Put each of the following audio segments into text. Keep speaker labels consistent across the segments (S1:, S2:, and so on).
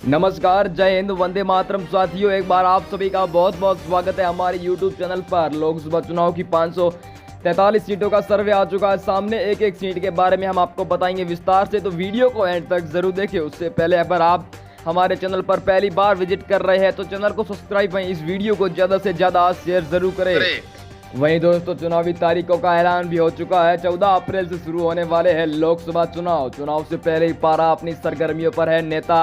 S1: नमस्कार, जय हिंद, वंदे मातरम। साथियों, एक बार आप सभी का बहुत बहुत स्वागत है हमारे यूट्यूब चैनल पर। लोकसभा चुनाव की 543 सीटों का सर्वे आ चुका है सामने। एक एक सीट के बारे में हम आपको बताएंगे विस्तार से, तो वीडियो को एंड तक जरूर देखें। उससे पहले अगर आप हमारे चैनल पर पहली बार विजिट कर रहे हैं तो चैनल को सब्सक्राइब करें, इस वीडियो को ज़्यादा से ज़्यादा शेयर जरूर करें। वहीं दोस्तों, चुनावी तारीखों का ऐलान भी हो चुका है। 14 अप्रैल से शुरू होने वाले हैं लोकसभा चुनाव से पहले ही पारा अपनी सरगर्मियों पर है। नेता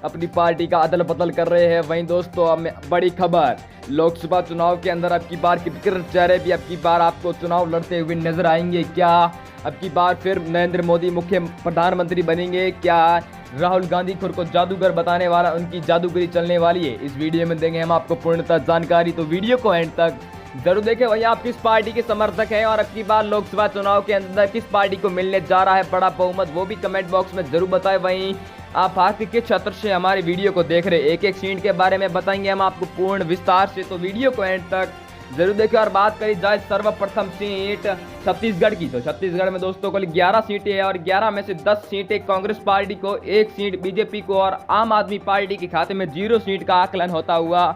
S1: अपनी पार्टी का अदल बदल कर रहे हैं। वहीं दोस्तों, अब बड़ी खबर, लोकसभा चुनाव के अंदर अब की बार कितने चेहरे भी अब की बार आपको चुनाव लड़ते हुए नजर आएंगे। क्या अब की बार फिर नरेंद्र मोदी मुख्य प्रधानमंत्री बनेंगे? क्या राहुल गांधी खुद को जादूगर बताने वाला, उनकी जादूगरी चलने वाली है? इस वीडियो में देंगे हम आपको पूर्णतः जानकारी, तो वीडियो को एंड तक जरूर देखें। वहीं आप किस पार्टी के समर्थक हैं और अब की बार लोकसभा चुनाव के अंदर किस पार्टी को मिलने जा रहा है बड़ा बहुमत, वो भी कमेंट बॉक्स में जरूर बताएं। वहीं आप हाथ के क्षेत्र से हमारे वीडियो को देख रहे, एक एक सीट के बारे में बताएंगे हम आपको पूर्ण विस्तार से, तो वीडियो को एंड तक जरूर देखें। और बात करी जाए सर्वप्रथम सीट छत्तीसगढ़ की, तो छत्तीसगढ़ में दोस्तों को 11 सीटें हैं और 11 में से 10 सीटें कांग्रेस पार्टी को, 1 सीट बीजेपी को और आम आदमी पार्टी के खाते में 0 सीट का आकलन होता हुआ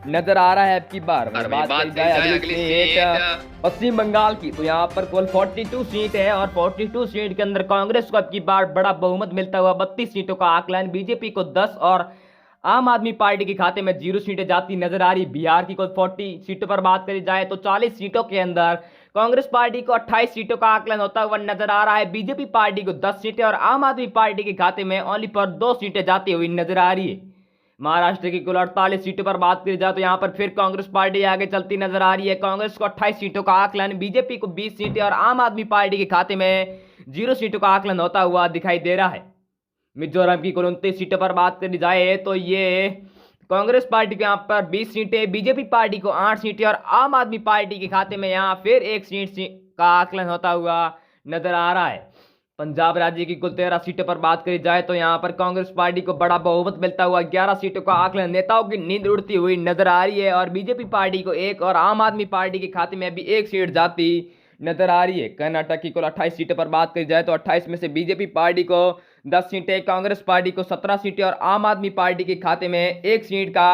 S1: नजर आ रहा है। अब की बार बात करी जाए अगली सीट पश्चिम बंगाल की, तो यहाँ पर कुल 42 सीट है और 42 सीट के अंदर कांग्रेस को अब की बार बड़ा बहुमत मिलता हुआ 32 सीटों का आकलन, बीजेपी को 10 और आम आदमी पार्टी के खाते में 0 सीटें जाती नजर आ रही। बिहार की कुल 40 सीटों पर बात करी जाए तो 40 सीटों के अंदर कांग्रेस पार्टी को 28 सीटों का आकलन होता हुआ नजर आ रहा है, बीजेपी पार्टी को 10 सीटें और आम आदमी पार्टी के खाते में ओनली पर 2 सीटें जाती हुई नजर आ रही है। महाराष्ट्र की कुल 48 सीटों पर बात करी जाए तो यहाँ पर फिर कांग्रेस पार्टी आगे चलती नजर आ रही है। कांग्रेस को 28 सीटों का आकलन, बीजेपी को 20 सीटें और आम आदमी पार्टी के खाते में 0 सीटों का आकलन होता हुआ दिखाई दे रहा है। मिजोरम की कुल 29 सीटों पर बात करी जाए तो ये कांग्रेस पार्टी को यहाँ पर 20 सीटें, बीजेपी पार्टी को 8 सीटें और आम आदमी पार्टी के खाते में यहाँ फिर 1 सीट का आकलन होता हुआ नजर आ रहा है। पंजाब राज्य की कुल 13 सीटों पर बात करी जाए तो यहाँ पर कांग्रेस पार्टी को बड़ा बहुमत मिलता हुआ 11 सीटों का आकलन, नेताओं की नींद उड़ती हुई नजर आ रही है और बीजेपी पार्टी को 1 और आम आदमी पार्टी के खाते में भी 1 सीट जाती नजर आ रही है। कर्नाटक की कुल 28 सीटों पर बात करी जाए तो 28 में से बीजेपी पार्टी को 10 सीटें, कांग्रेस पार्टी को 17 सीटें और आम आदमी पार्टी के खाते में 1 सीट का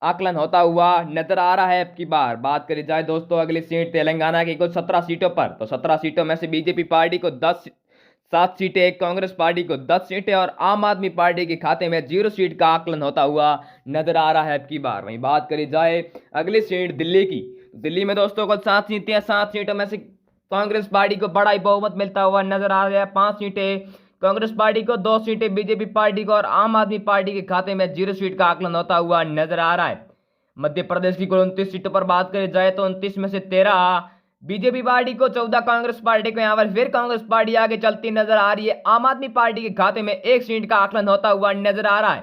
S1: आकलन होता हुआ नजर आ रहा है। अब की बार बात करी जाए दोस्तों अगली सीट तेलंगाना की कुल 17 सीटों पर, तो 17 सीटों में से बीजेपी पार्टी को 7 सीटें, कांग्रेस पार्टी को 10 सीटें और आम आदमी पार्टी के खाते में 0 सीट का आकलन होता हुआ नजर आ रहा है अब की बार। वहीं बात करी जाए अगली सीट दिल्ली की, दिल्ली में दोस्तों को 7 सीटें, 7 सीटों में से कांग्रेस पार्टी को बड़ा ही बहुमत मिलता हुआ नजर आ रहा है। 5 सीटें कांग्रेस पार्टी को, 2 सीटें बीजेपी पार्टी को और आम आदमी पार्टी के खाते में 0 सीट का आकलन होता हुआ नजर आ रहा है। मध्य प्रदेश की कुल 29 सीटों पर बात करी जाए तो 29 में से 13 बीजेपी पार्टी को, 14 कांग्रेस पार्टी को, यहाँ पर फिर कांग्रेस पार्टी आगे चलती नजर आ रही है। आम आदमी पार्टी के खाते में 1 सीट का आकलन होता हुआ नजर आ रहा है।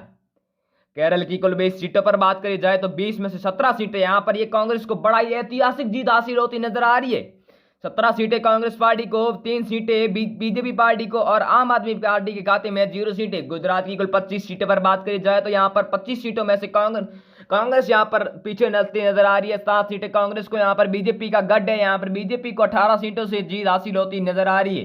S1: केरल की कुल 20 सीटों पर बात करी जाए तो 20 में से 17 सीटें यहाँ पर ये कांग्रेस को बड़ा ही ऐतिहासिक जीत हासिल होती नजर आ रही है। 17 सीटें कांग्रेस पार्टी को, 3 सीटें बीजेपी पार्टी को और आम आदमी पार्टी के खाते में 0 सीटें। गुजरात की कुल 25 सीटों पर बात करी जाए तो यहाँ पर 25 सीटों में से कांग्रेस यहाँ पर पीछे नचती नजर आ रही है। 7 सीटें कांग्रेस को, यहाँ पर बीजेपी का गढ़ है, यहाँ पर बीजेपी को 18 सीटों से जीत हासिल होती नजर आ रही है।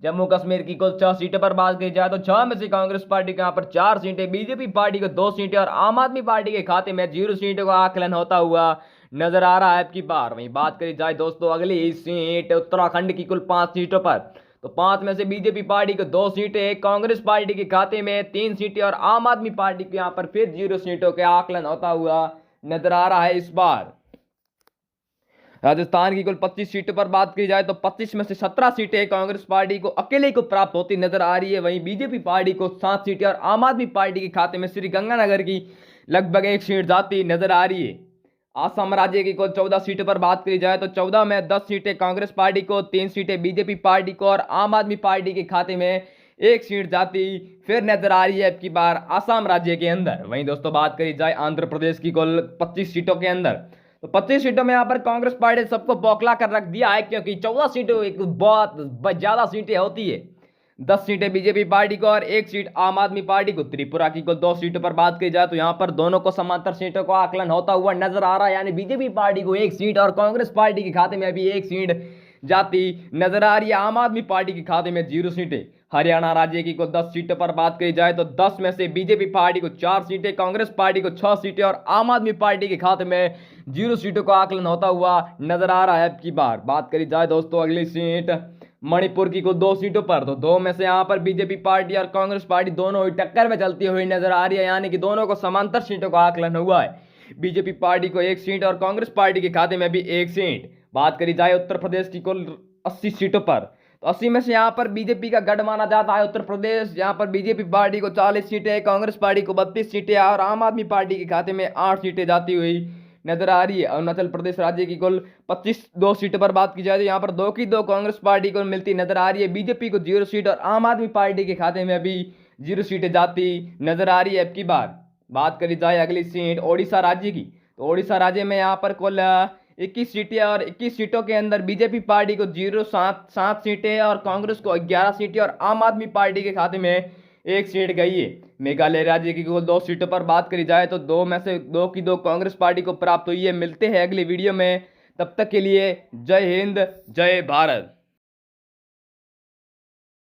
S1: जम्मू कश्मीर की कुल 6 सीटों पर बात की जाए तो 6 में से कांग्रेस पार्टी को यहाँ पर 4 सीटें, बीजेपी पार्टी को 2 सीटें और आम आदमी पार्टी के खाते में 0 सीटों का आकलन होता हुआ नजर आ रहा है अब की बार। वहीं बात करी जाए दोस्तों अगली सीट उत्तराखंड की कुल 5 सीटों पर, तो 5 में से बीजेपी पार्टी को 2 सीटें, कांग्रेस पार्टी के खाते में 3 सीटें और आम आदमी पार्टी को यहाँ पर फिर 0 सीटों के आकलन होता हुआ नजर आ रहा है इस बार। राजस्थान की कुल 25 सीटों पर बात की जाए तो 25 में से 17 सीटें कांग्रेस पार्टी को अकेले को प्राप्त होती नजर आ रही है। वहीं बीजेपी पार्टी को 7 सीटें और आम आदमी पार्टी के खाते में श्रीगंगानगर की लगभग 1 सीट जाती नजर आ रही है। असम राज्य की कुल 14 सीटों पर बात करी जाए तो 14 में 10 सीटें कांग्रेस पार्टी को, 3 सीटें बीजेपी पार्टी को और आम आदमी पार्टी के खाते में 1 सीट जाती फिर नजर आ रही है अब की बार असम राज्य के अंदर। वहीं दोस्तों बात करी जाए आंध्र प्रदेश की कुल 25 सीटों के अंदर, तो 25 सीटों में यहाँ पर कांग्रेस पार्टी सबको बौखला कर रख दिया है, क्योंकि 14 सीटों एक बहुत ज्यादा सीटें होती है। 10 सीटें बीजेपी पार्टी को और 1 सीट आम आदमी पार्टी को। त्रिपुरा की कुल 2 सीटों पर बात की जाए तो यहाँ पर दोनों को समांतर सीटों का आकलन होता हुआ नजर आ रहा है, यानी बीजेपी पार्टी को 1 सीट और कांग्रेस पार्टी के खाते में अभी 1 सीट जाती नजर आ रही है। आम आदमी पार्टी के खाते में 0 सीटें। हरियाणा राज्य की कुल 10 सीटों पर बात करी जाए तो 10 में से बीजेपी पार्टी को 4 सीटें, कांग्रेस पार्टी को 6 सीटें और आम आदमी पार्टी के खाते में 0 सीटों का आकलन होता हुआ नजर आ रहा है। अब की बार बात करी जाए दोस्तों अगली सीट मणिपुर की कुल 2 सीटों पर, तो 2 में से यहां पर बीजेपी पार्टी और कांग्रेस पार्टी दोनों ही टक्कर में चलती हुई नजर आ रही है, यानी कि दोनों को समांतर सीटों का आकलन हुआ है। बीजेपी पार्टी को 1 सीट और कांग्रेस पार्टी के खाते में भी 1 सीट। बात करी जाए उत्तर प्रदेश की कुल 80 सीटों पर, तो 80 में से यहां पर बीजेपी का गढ़ माना जाता है उत्तर प्रदेश। यहां पर बीजेपी पार्टी को 40 सीटें, कांग्रेस पार्टी को 32 सीटें और आम आदमी पार्टी के खाते में 8 सीटें जाती हुई नजर आ रही है। अरुणाचल प्रदेश राज्य की कुल 2 सीटों पर बात की जाए तो यहाँ पर 2 की 2 कांग्रेस पार्टी को मिलती नजर आ रही है। बीजेपी को 0 सीट और आम आदमी पार्टी के खाते में भी 0 सीटें जाती नजर आ रही है। अब की बात करी जाए अगली सीट ओडिशा राज्य की, तो ओडिशा राज्य में यहाँ पर कुल 21 सीटें और 21 सीटों के अंदर बीजेपी पार्टी को 7 सीटें और कांग्रेस को 11 सीटें और आम आदमी पार्टी के खाते में 1 सीट गई है। मेघालय राज्य की कुल 2 सीटों पर बात करी जाए तो 2 में से 2 की 2 कांग्रेस पार्टी को प्राप्त हुई है। मिलते हैं अगली वीडियो में, तब तक के लिए जय हिंद जय भारत।